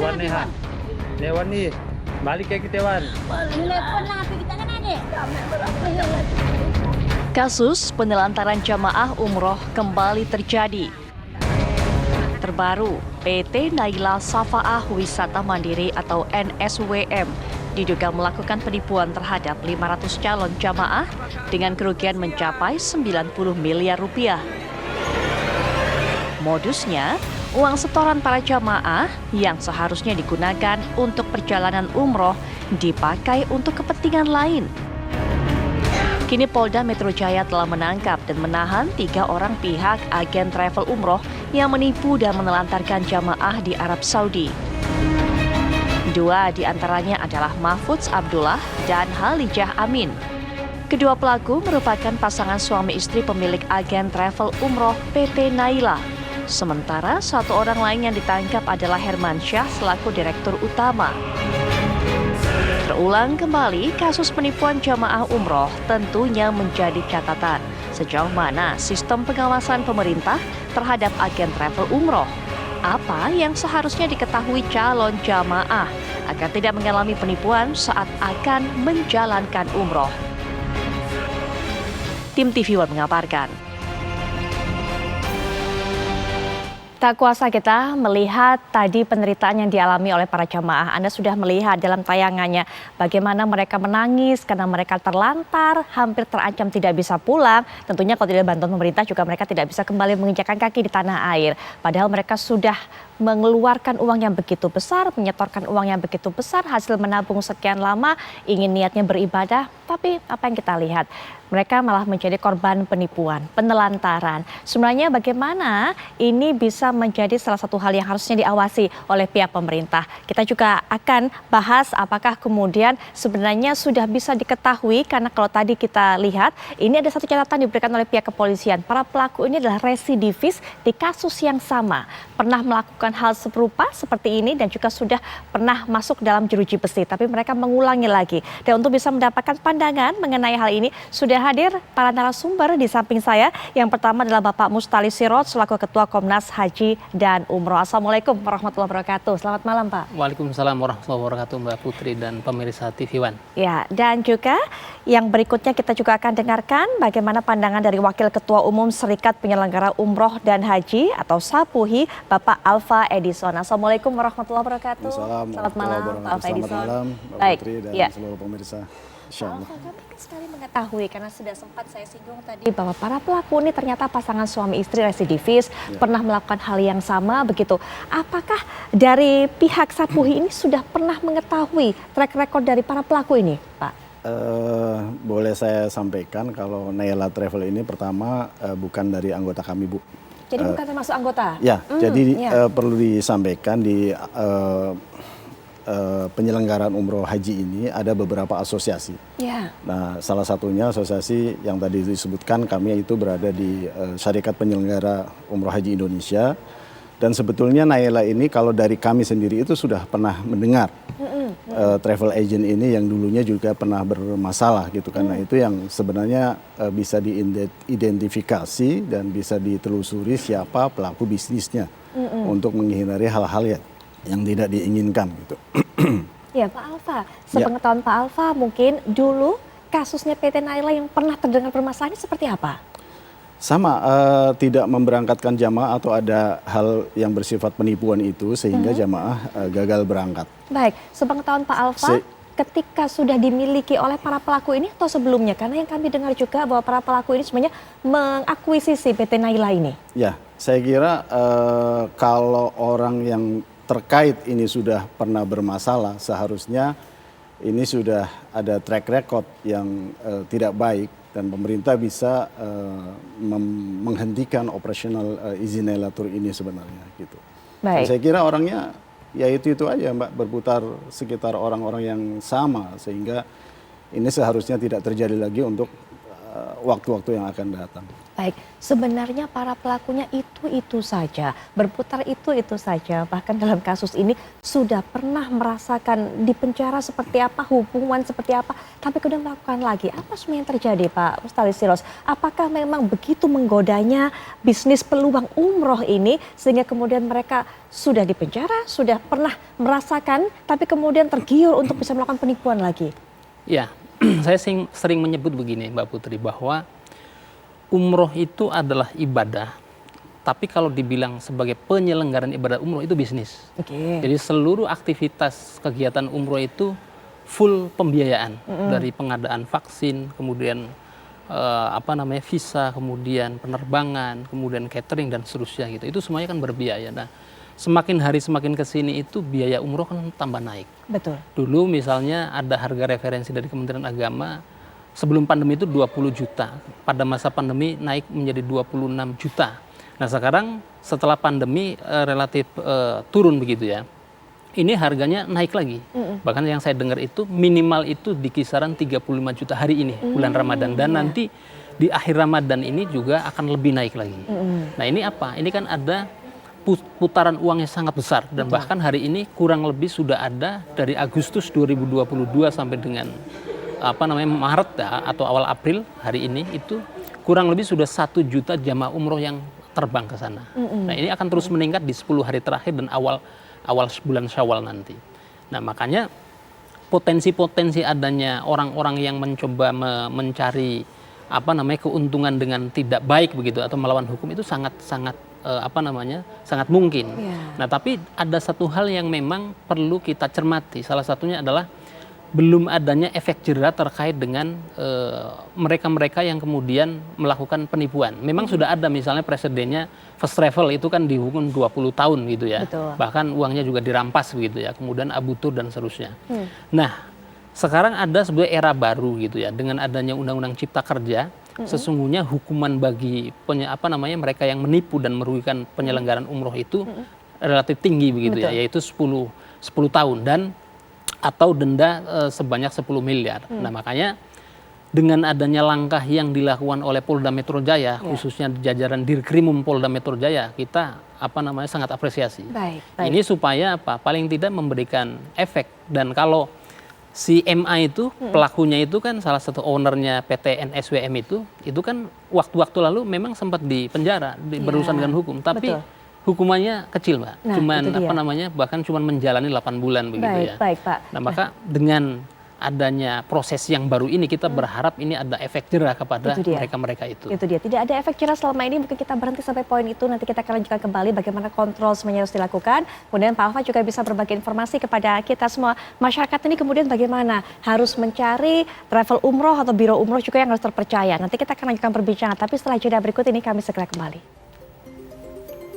Wan nih Han. Dewan nih. Balik ya kita Wan. Kasus penelantaran jamaah umroh kembali terjadi. Terbaru, PT Naila Safaah Wisata Mandiri atau NSWM diduga melakukan penipuan terhadap 500 calon jamaah dengan kerugian mencapai 90 miliar rupiah. Modusnya, uang setoran para jamaah yang seharusnya digunakan untuk perjalanan umroh dipakai untuk kepentingan lain. Kini Polda Metro Jaya telah menangkap dan menahan 3 orang pihak agen travel umroh yang menipu dan menelantarkan jamaah di Arab Saudi. 2 di antaranya adalah Mahfudz Abdullah dan Halijah Amin. Kedua pelaku merupakan pasangan suami istri pemilik agen travel umroh PT Naila. Sementara 1 orang lain yang ditangkap adalah Herman Syah selaku direktur utama. Terulang kembali kasus penipuan jamaah umroh tentunya menjadi catatan sejauh mana sistem pengawasan pemerintah terhadap agen travel umroh. Apa yang seharusnya diketahui calon jamaah agar tidak mengalami penipuan saat akan menjalankan umroh. Tim TV One mengabarkan. Tak kuasa kita melihat tadi penderitaan yang dialami oleh para jamaah. Anda sudah melihat dalam tayangannya bagaimana mereka menangis karena mereka terlantar, hampir terancam tidak bisa pulang. Tentunya kalau tidak bantuan pemerintah juga mereka tidak bisa kembali menginjakkan kaki di tanah air. Padahal mereka sudah mengeluarkan uang yang begitu besar, menyetorkan uang yang begitu besar, hasil menabung sekian lama, ingin niatnya beribadah. Tapi apa yang kita lihat? Mereka malah menjadi korban penipuan, penelantaran. Sebenarnya bagaimana ini bisa menjadi salah satu hal yang harusnya diawasi oleh pihak pemerintah. Kita juga akan bahas apakah kemudian sebenarnya sudah bisa diketahui, karena kalau tadi kita lihat ini ada satu catatan diberikan oleh pihak kepolisian. Para pelaku ini adalah residivis di kasus yang sama. Pernah melakukan hal serupa seperti ini dan juga sudah pernah masuk dalam jeruji besi. Tapi mereka mengulangi lagi. Dan untuk bisa mendapatkan pandangan mengenai hal ini sudah hadir para narasumber di samping saya. Yang pertama adalah Bapak Mustali Sirot selaku Ketua Komnas Haji dan Umroh. Assalamualaikum warahmatullahi wabarakatuh. Selamat malam Pak. Waalaikumsalam warahmatullahi wabarakatuh Mbak Putri dan pemirsa TV One. Ya, dan juga yang berikutnya kita juga akan dengarkan bagaimana pandangan dari Wakil Ketua Umum Serikat Penyelenggara Umroh dan Haji atau SAPUHI, Bapak Alfa Edison. Assalamualaikum warahmatullahi wabarakatuh. Selamat malam Pak Alfa Edison. Selamat malam Mbak Baik, Putri dan ya. seluruh pemirsa. Pak Alfa, kami ingin sekali mengetahui karena sudah sempat saya singgung tadi bahwa para pelaku ini ternyata pasangan suami istri residivis, pernah melakukan hal yang sama begitu. Apakah dari pihak SAPUHI ini sudah pernah mengetahui track record dari para pelaku ini, Pak? Boleh saya sampaikan kalau Naila Travel ini pertama bukan dari anggota kami, Bu. Jadi bukan termasuk anggota? Ya, jadi perlu disampaikan di penyelenggaraan umroh haji ini ada beberapa asosiasi. Ya. Nah, salah satunya asosiasi yang tadi disebutkan kami itu berada di Syarikat Penyelenggara Umroh Haji Indonesia. Dan sebetulnya Naila ini kalau dari kami sendiri itu sudah pernah mendengar travel agent ini yang dulunya juga pernah bermasalah gitu. Karena itu yang sebenarnya bisa diidentifikasi dan bisa ditelusuri siapa pelaku bisnisnya untuk menghindari hal-hal yang tidak diinginkan gitu. Ya Pak Alfa, sepengetahuan Pak Alfa mungkin dulu kasusnya PT Naila yang pernah terdengar permasalahan ini seperti apa? Sama, tidak memberangkatkan jamaah atau ada hal yang bersifat penipuan itu sehingga jamaah gagal berangkat. Baik, sepengetahuan Pak Alfa, ketika sudah dimiliki oleh para pelaku ini atau sebelumnya? Karena yang kami dengar juga bahwa para pelaku ini sebenarnya mengakuisisi PT Naila ini. Ya, saya kira kalau orang yang terkait ini sudah pernah bermasalah, seharusnya ini sudah ada track record yang tidak baik dan pemerintah bisa menghentikan operasional izin Naila Tour ini sebenarnya gitu. Baik. Saya kira orangnya ya itu aja Mbak, berputar sekitar orang-orang yang sama sehingga ini seharusnya tidak terjadi lagi untuk waktu-waktu yang akan datang. Baik, sebenarnya para pelakunya itu saja, berputar itu saja. Bahkan dalam kasus ini sudah pernah merasakan di penjara seperti apa, hukuman seperti apa, tapi kemudian melakukan lagi. Apa sebenarnya yang terjadi Pak Mustali Siros? Apakah memang begitu menggodanya bisnis peluang umroh ini sehingga kemudian mereka sudah di penjara, sudah pernah merasakan, tapi kemudian tergiur untuk bisa melakukan penipuan lagi? Ya, saya sering menyebut begini Mbak Putri, bahwa umroh itu adalah ibadah, tapi kalau dibilang sebagai penyelenggaraan ibadah umroh itu bisnis. Jadi seluruh aktivitas kegiatan umroh itu full pembiayaan, dari pengadaan vaksin, kemudian visa, kemudian penerbangan, kemudian catering dan seterusnya gitu. Itu semuanya kan berbiaya. Nah, semakin hari semakin kesini itu biaya umroh kan tambah naik. Betul. Dulu misalnya ada harga referensi dari Kementerian Agama, sebelum pandemi itu 20 juta. Pada masa pandemi naik menjadi 26 juta. Nah sekarang setelah pandemi relatif turun begitu ya. Ini harganya naik lagi. Bahkan yang saya dengar itu minimal itu di kisaran 35 juta hari ini, bulan Ramadan. Dan nanti di akhir Ramadan ini juga akan lebih naik lagi. Nah ini apa? Ini kan ada putaran uangnya sangat besar. Dan bahkan hari ini kurang lebih sudah ada dari Agustus 2022 sampai dengan Maret ya, atau awal April hari ini itu kurang lebih sudah 1 juta jamaah umroh yang terbang ke sana. Nah ini akan terus meningkat di 10 hari terakhir dan awal bulan Syawal nanti. Nah makanya potensi sangat orang-orang yang mencoba mencari keuntungan dengan tidak baik begitu atau melawan hukum itu sangat mungkin. Nah tapi ada satu hal yang memang perlu kita cermati. Salah satunya adalah belum adanya efek jera terkait dengan mereka-mereka yang kemudian melakukan penipuan. Memang sudah ada misalnya presidennya First Travel itu kan dihukum 20 tahun gitu ya. Betul. Bahkan uangnya juga dirampas begitu ya. Kemudian Abu Tur dan seterusnya. Nah, sekarang ada sebuah era baru gitu ya. Dengan adanya Undang-Undang Cipta Kerja, sesungguhnya hukuman bagi mereka yang menipu dan merugikan penyelenggaraan umroh itu relatif tinggi begitu. Betul. Ya, yaitu 10 tahun dan atau denda sebanyak 10 miliar. Nah makanya dengan adanya langkah yang dilakukan oleh Polda Metro Jaya, khususnya jajaran Dirkrimum Polda Metro Jaya, kita sangat apresiasi. Baik. Ini supaya paling tidak memberikan efek. Dan kalau si MA itu pelakunya itu kan salah satu ownernya PT NSWM itu kan waktu-waktu lalu memang sempat di penjara berurusan dengan hukum, tapi hukumannya kecil Mbak, bahkan cuma menjalani 8 bulan begitu ya. Baik Pak. Nah maka dengan adanya proses yang baru ini kita berharap ini ada efek jera kepada mereka-mereka itu. Itu dia, tidak ada efek jera selama ini, mungkin kita berhenti sampai poin itu, nanti kita akan lanjutkan kembali bagaimana kontrol semuanya harus dilakukan. Kemudian Pak Alfa juga bisa berbagi informasi kepada kita semua. Masyarakat ini kemudian bagaimana harus mencari travel umroh atau biro umroh juga yang harus terpercaya. Nanti kita akan lanjutkan perbincangan, tapi setelah jeda berikut ini kami segera kembali.